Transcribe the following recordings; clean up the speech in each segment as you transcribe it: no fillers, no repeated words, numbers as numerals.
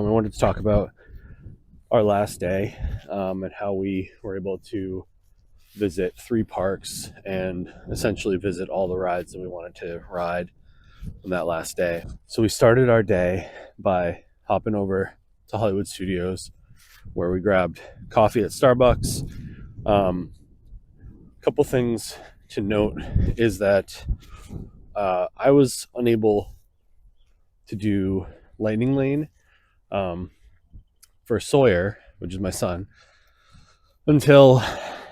I wanted to talk about our last day and how we were able to visit 3 parks and essentially visit all the rides that we wanted to ride on that last day. So we started our day by hopping over to Hollywood Studios, where we grabbed coffee at Starbucks. A couple things to note is that I was unable to do Lightning Lane for Sawyer, which is my son, until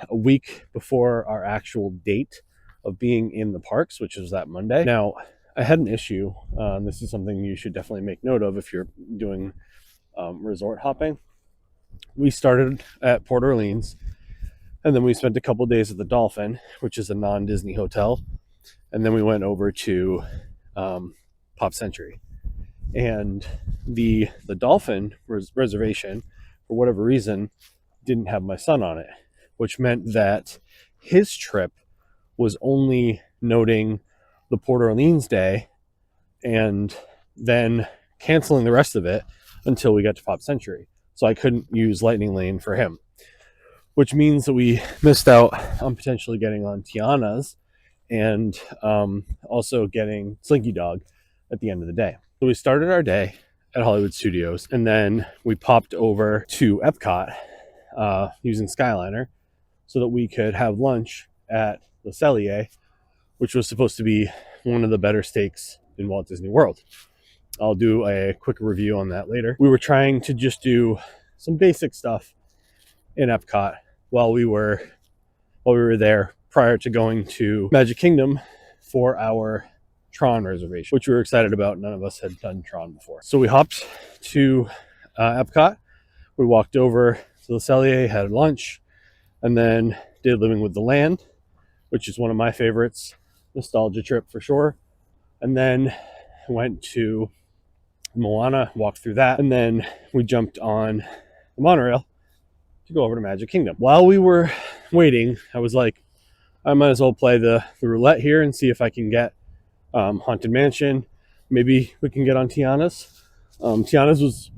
a week before our actual date of being in the parks, which was that Monday. Now, I had an issue. This is something you should definitely make note of if you're doing resort hopping. We started at Port Orleans, and then we spent a couple days at the Dolphin, which is a non-Disney hotel, and then we went over to Pop Century. And the Dolphin reservation, for whatever reason, didn't have my son on it, which meant that his trip was only noting the Port Orleans day and then canceling the rest of it until we got to Pop Century. So I couldn't use Lightning Lane for him, which means that we missed out on potentially getting on Tiana's and also getting Slinky Dog at the end of the day. So we started our day at Hollywood Studios, and then we popped over to Epcot using Skyliner so that we could have lunch at Le Cellier, which was supposed to be one of the better steaks in Walt Disney World. I'll do a quick review on that later. We were trying to just do some basic stuff in Epcot while we were there prior to going to Magic Kingdom for our Tron reservation, which we were excited about. None of us had done Tron before. So we hopped to Epcot. We walked over to Le Cellier, had lunch, and then did Living with the Land, which is one of my favorites. Nostalgia trip for sure. And then went to Moana, walked through that, and then we jumped on the monorail to go over to Magic Kingdom. While we were waiting, I was like, I might as well play the roulette here and see if I can get Haunted Mansion. Maybe we can get on Tiana's. Tiana's was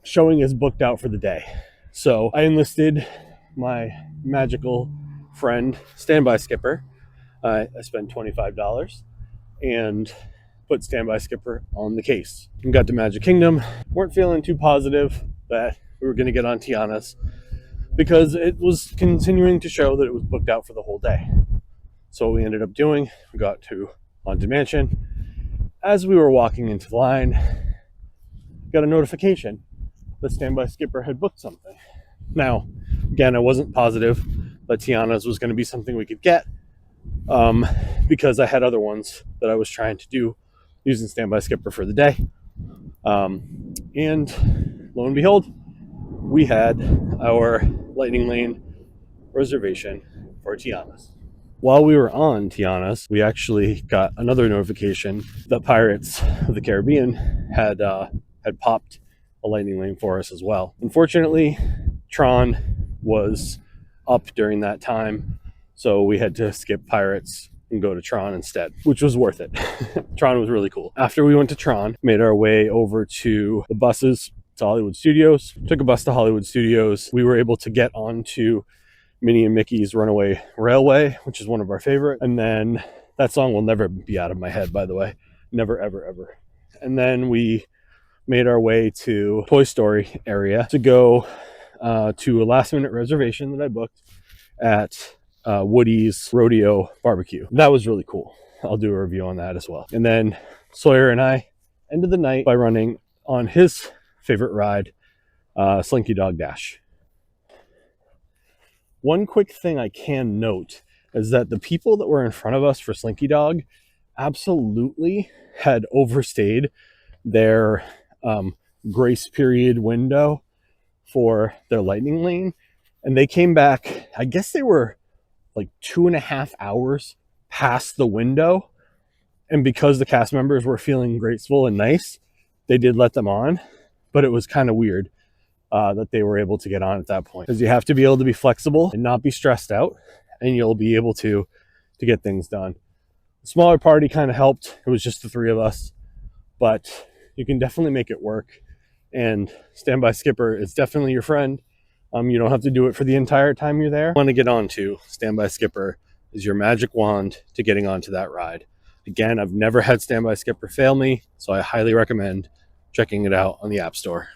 showing as booked out for the day. So I enlisted my magical friend, Stanby Skipper. I spent $25 and put Stanby Skipper on the case. We got to Magic Kingdom. Weren't feeling too positive that we were going to get on Tiana's because it was continuing to show that it was booked out for the whole day. So what we ended up doing, we got to Haunted Mansion. As we were walking into the line, got a notification that Stanby Skipper had booked something. Now, again, I wasn't positive that Tiana's was going to be something we could get because I had other ones that I was trying to do using Stanby Skipper for the day. And lo and behold, we had our Lightning Lane reservation for Tiana's. While we were on Tiana's, we actually got another notification that Pirates of the Caribbean had popped a Lightning Lane for us as well. Unfortunately, Tron was up during that time, so we had to skip Pirates and go to Tron instead, which was worth it. Tron was really cool. After we went to Tron, made our way over to the buses to Hollywood Studios. Took a bus to Hollywood Studios. We were able to get onto Minnie and Mickey's Runaway Railway, which is one of our favorite. And then that song will never be out of my head, by the way. Never, ever, ever. And then we made our way to Toy Story area to go to a last minute reservation that I booked at Woody's Rodeo Barbecue. That was really cool. I'll do a review on that as well. And then Sawyer and I ended the night by running on his favorite ride, Slinky Dog Dash. One quick thing I can note is that the people that were in front of us for Slinky Dog absolutely had overstayed their grace period window for their Lightning Lane, and they came back, I guess they were like 2.5 hours past the window, and because the cast members were feeling graceful and nice, they did let them on, but it was kind of weird that they were able to get on at that point, because you have to be able to be flexible and not be stressed out, and you'll be able to get things done. The smaller party kind of helped. It was just the 3 of us, but you can definitely make it work. and Standby Skipper is definitely your friend. You don't have to do it for the entire time you're there. Want to get onto Standby Skipper is your magic wand to getting onto that ride. Again, I've never had Standby Skipper fail me, so I highly recommend checking it out on the App Store.